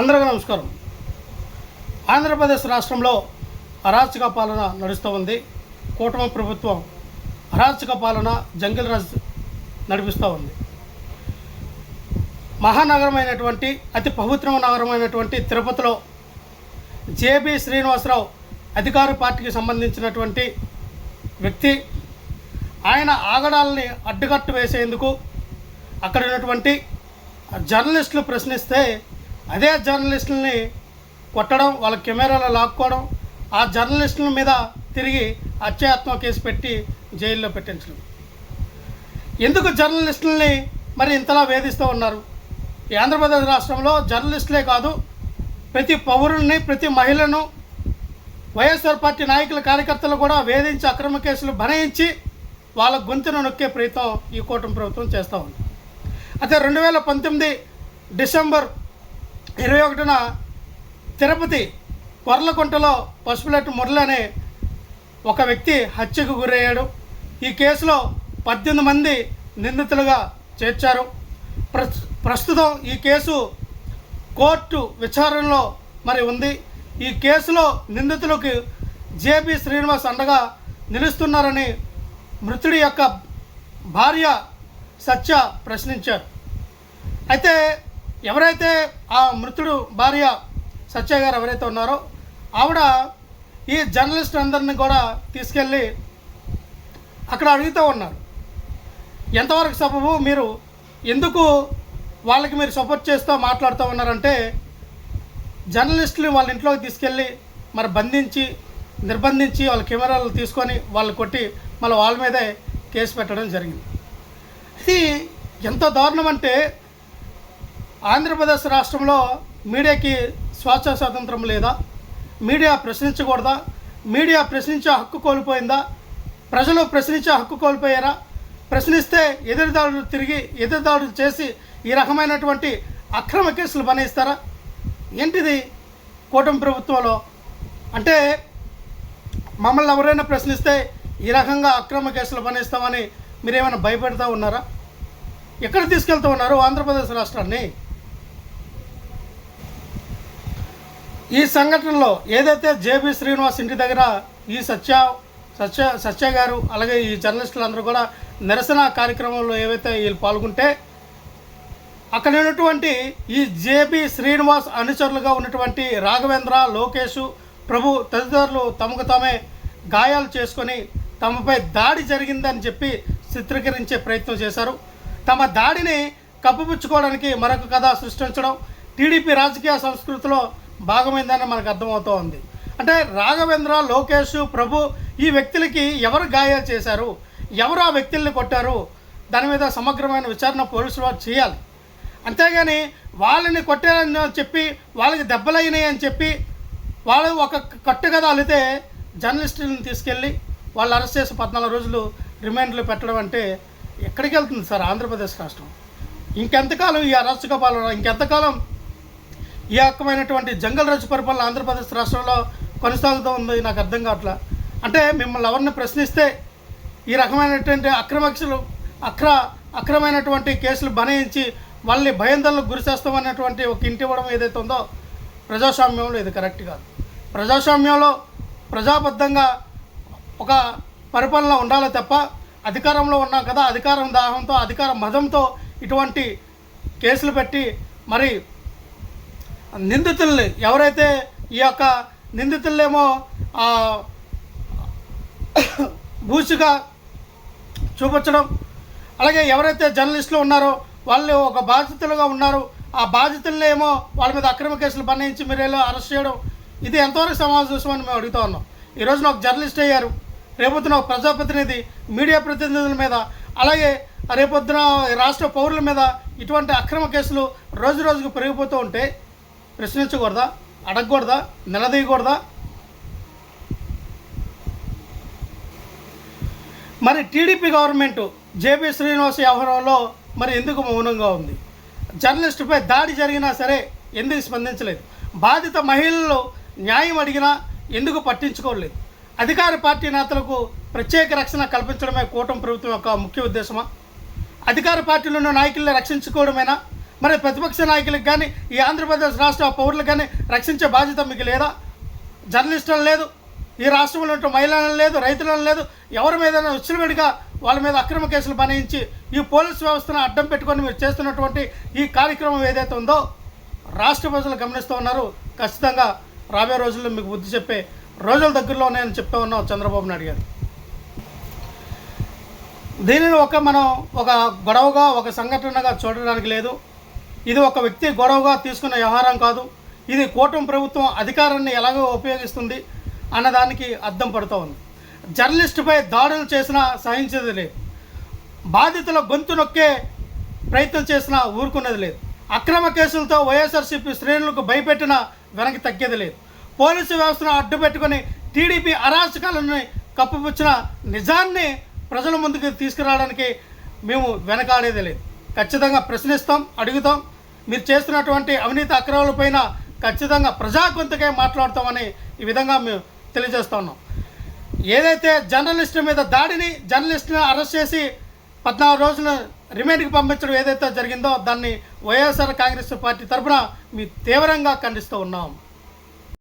అందరికీ నమస్కారం. ఆంధ్రప్రదేశ్ రాష్ట్రంలో అరాచక పాలన నడుస్తూ ఉంది. కూటమి ప్రభుత్వం అరాచక పాలన, జంగిల్ రాజ్ నడిపిస్తూ ఉంది. మహానగరమైనటువంటి అతి పవిత్ర నగరమైనటువంటి తిరుపతిలో జేబీ శ్రీనివాసరావు అధికార పార్టీకి సంబంధించినటువంటి వ్యక్తి. ఆయన ఆగడాలని అడ్డుకట్టు వేసేందుకు అక్కడ ఉన్నటువంటి జర్నలిస్టులు ప్రశ్నిస్తే అదే జర్నలిస్టులని కొట్టడం, వాళ్ళ కెమెరాలో లాక్కోవడం, ఆ జర్నలిస్టుల మీద తిరిగి హత్యాయత్నం కేసు పెట్టి జైల్లో పెట్టించడం. ఎందుకు జర్నలిస్టులని మరి ఇంతలా వేధిస్తూ ఉన్నారు? ఈ ఆంధ్రప్రదేశ్ రాష్ట్రంలో జర్నలిస్టులే కాదు, ప్రతి పౌరుల్ని, ప్రతి మహిళను, వైఎస్ఆర్ పార్టీ నాయకుల కార్యకర్తలు కూడా వేధించి అక్రమ కేసులు బనాయించి వాళ్ళ గొంతును నొక్కే ప్రయత్నం ఈ కూటమి ప్రభుత్వం చేస్తూ ఉంది. అయితే 2019 డిసెంబర్ 21న తిరుపతి కొర్లకుంటలో పసుపులెట్టు మురళి అనే ఒక వ్యక్తి హత్యకు గురయ్యాడు. ఈ కేసులో 18 మంది నిందితులుగా చేర్చారు. ప్రస్తుతం ఈ కేసు కోర్టు విచారణలో మరి ఉంది. ఈ కేసులో నిందితులకు జేబీ శ్రీనివాస్ అండగా నిలుస్తున్నారని మృతుడి యొక్క భార్య సత్య ప్రశ్నించారు. అయితే ఎవరైతే ఆ మృతుడు భార్య సత్య గారు ఎవరైతే ఉన్నారో ఆవిడ ఈ జర్నలిస్ట్ అందరిని కూడా తీసుకెళ్ళి అక్కడ అడుగుతూ ఉన్నారు, ఎంతవరకు సబబు, మీరు ఎందుకు వాళ్ళకి మీరు సపోర్ట్ చేస్తూ మాట్లాడుతూ ఉన్నారంటే, జర్నలిస్టులు వాళ్ళ ఇంట్లోకి తీసుకెళ్ళి మరి బంధించి, నిర్బంధించి వాళ్ళ కెమెరాలు తీసుకొని వాళ్ళు కొట్టి మళ్ళీ వాళ్ళ మీదే కేసు పెట్టడం జరిగింది. ఇది ఎంత దారుణం అంటే, ఆంధ్రప్రదేశ్ రాష్ట్రంలో మీడియాకి స్వేచ్ఛ స్వాతంత్రం లేదా? మీడియా ప్రశ్నించకూడదా? మీడియా ప్రశ్నించే హక్కు కోల్పోయిందా? ప్రజలు ప్రశ్నించే హక్కు కోల్పోయారా? ప్రశ్నిస్తే ఎదురుదాడులు చేసి ఈ రకమైనటువంటి అక్రమ కేసులు బనాయిస్తారా? ఏంటిది కూటమి ప్రభుత్వంలో? అంటే మమ్మల్ని ఎవరైనా ప్రశ్నిస్తే ఈ రకంగా అక్రమ కేసులు బనాయిస్తామని మీరేమైనా భయపెడతా ఉన్నారా? ఎక్కడ తీసుకెళ్తూ ఉన్నారు ఆంధ్రప్రదేశ్ రాష్ట్రాన్ని? ఈ సంఘటనలో ఏదైతే జేబీ శ్రీనివాస్ ఇంటి దగ్గర ఈ సత్య గారు అలాగే ఈ జర్నలిస్టులు అందరూ కూడా నిరసన కార్యక్రమంలో ఏవైతే వీళ్ళు పాల్గొంటే, అక్కడ ఉన్నటువంటి ఈ జేబీ శ్రీనివాస్ అనుచరులుగా ఉన్నటువంటి రాఘవేంద్ర, లోకేష్, ప్రభు తదితరులు తమకు తామే గాయాలు చేసుకొని తమపై దాడి జరిగిందని చెప్పి చిత్రీకరించే ప్రయత్నం చేశారు. తమ దాడిని కప్పిపుచ్చుకోవడానికి మరొక కథ సృష్టించడం టీడీపీ రాజకీయ సంస్కృతిలో భాగమైందని మనకు అర్థమవుతూ ఉంది. అంటే రాఘవేంద్ర, లోకేష్, ప్రభు ఈ వ్యక్తులకి ఎవరు గాయాలు చేశారు, ఎవరు ఆ వ్యక్తుల్ని కొట్టారు, దాని మీద సమగ్రమైన విచారణ పోలీసులు వారు చేయాలి. అంతేగాని వాళ్ళని కొట్టారని చెప్పి, వాళ్ళకి దెబ్బలైనాయి అని చెప్పి వాళ్ళు ఒక కట్టుకథ అలితే జర్నలిస్టులను తీసుకెళ్ళి వాళ్ళు అరెస్ట్ చేసి 14 రోజులు రిమాండ్లు పెట్టడం అంటే ఎక్కడికి వెళ్తుంది సార్ ఆంధ్రప్రదేశ్ రాష్ట్రం? ఇంకెంతకాలం ఈ అరాచక పాలన, ఇంకెంతకాలం ఈ రకమైనటువంటి జంగల్ రాజు పరిపాలన ఆంధ్రప్రదేశ్ రాష్ట్రంలో కొనసాగుతూ ఉంది? నాకు అర్థం కావట్లా. అంటే మిమ్మల్ని ఎవరిని ప్రశ్నిస్తే ఈ రకమైనటువంటి అక్రమైనటువంటి కేసులు బనాయించి వాళ్ళని భయాందోళనకు గురి చేస్తామన్నటువంటి ఒక ఇంటి ఇవ్వడం ఏదైతే ఉందో ప్రజాస్వామ్యంలో ఇది కరెక్ట్ కాదు. ప్రజాస్వామ్యంలో ప్రజాబద్ధంగా ఒక పరిపాలన ఉండాలి తప్ప, అధికారంలో ఉన్నాం కదా, అధికారం దాహంతో, అధికార మదంతో ఇటువంటి కేసులు పెట్టి మరి నిందితుల్ని, ఎవరైతే ఈ యొక్క నిందితులేమో బూచిగా చూపించడం, అలాగే ఎవరైతే జర్నలిస్టులు ఉన్నారో వాళ్ళు ఒక బాధితులుగా ఉన్నారు, ఆ బాధితులనేమో వాళ్ళ మీద అక్రమ కేసులు బనాయించి మీరు ఎలా అరెస్ట్ చేయడం, ఇది ఎంతవరకు సమావేశం అని మేము అడుగుతూ ఉన్నాం. ఈరోజున ఒక జర్నలిస్ట్ అయ్యారు, రేపొద్దున ఒక ప్రజాప్రతినిధి, మీడియా ప్రతినిధుల మీద, అలాగే రేపొద్దున రాష్ట్ర పౌరుల మీద ఇటువంటి అక్రమ కేసులు రోజు రోజుకు పెరిగిపోతూ ఉంటే ప్రశ్నించకూడదా? అడగకూడదా? నిలదీయకూడదా? మరి టీడీపీ గవర్నమెంట్ జేబీ శ్రీనివాస్ వ్యవహారంలో మరి ఎందుకు మౌనంగా ఉంది? జర్నలిస్టుపై దాడి జరిగినా సరే ఎందుకు స్పందించలేదు? బాధిత మహిళలు న్యాయం అడిగినా ఎందుకు పట్టించుకోలేదు? అధికార పార్టీ నేతలకు ప్రత్యేక రక్షణ కల్పించడమే కూటమి ప్రభుత్వం యొక్క ముఖ్య ఉద్దేశమా? అధికార పార్టీలో ఉన్న నాయకుల్ని రక్షించుకోవడమేనా? మరి ప్రతిపక్ష నాయకులకు కానీ ఈ ఆంధ్రప్రదేశ్ రాష్ట్ర పౌరులకు కానీ రక్షించే బాధ్యత మీకు లేదా? జర్నలిస్టులు లేదు, ఈ రాష్ట్రంలో ఉంటే మహిళలను లేదు, రైతులను లేదు, ఎవరి మీద విచ్చలవిడిగా వాళ్ళ మీద అక్రమ కేసులు బనాయించి ఈ పోలీసు వ్యవస్థను అడ్డం పెట్టుకొని మీరు చేస్తున్నటువంటి ఈ కార్యక్రమం ఏదైతే ఉందో రాష్ట్ర ప్రజలు గమనిస్తూ ఉన్నారు. ఖచ్చితంగా రాబోయే రోజుల్లో మీకు బుద్ధి చెప్పే రోజుల దగ్గరలో నేను చెప్తూ ఉన్నాం చంద్రబాబు నాయుడు గారు. దీనిని మనం ఒక గొడవగా ఒక సంఘటనగా చూడడానికి లేదు. ఇది ఒక వ్యక్తి గొడవగా తీసుకున్న వ్యవహారం కాదు. ఇది కూటమి ప్రభుత్వం అధికారాన్ని ఎలాగో ఉపయోగిస్తుంది అన్నదానికి అద్దం పడుతూ ఉంది. జర్నలిస్టుపై దాడులు చేసినా సహించేది లేదు, బాధితుల గొంతు నొక్కే ప్రయత్నం చేసినా ఊరుకున్నది లేదు, అక్రమ కేసులతో వైఎస్ఆర్సీపీ శ్రేణులకు భయపెట్టినా వెనక్కి తగ్గేది లేదు, పోలీసు వ్యవస్థను అడ్డు పెట్టుకొని టీడీపీ అరాచకాలను కప్పుపుచ్చిన నిజాన్ని ప్రజల ముందుకు తీసుకురావడానికి మేము వెనకాడేది లేదు. ఖచ్చితంగా ప్రశ్నిస్తాం, అడుగుతాం. మీరు చేస్తున్నటువంటి అవినీతి అక్రమాలపైన ఖచ్చితంగా ప్రజా గొంతుకే మాట్లాడతామని ఈ విధంగా మేము తెలియజేస్తూ ఉన్నాం. ఏదైతే జర్నలిస్టు మీద దాడిని, జర్నలిస్టుని అరెస్ట్ చేసి 14 రోజుల రిమాండ్కి పంపించడం ఏదైతే జరిగిందో దాన్ని వైఎస్ఆర్ కాంగ్రెస్ పార్టీ తరఫున మేము తీవ్రంగా ఖండిస్తూ ఉన్నాం.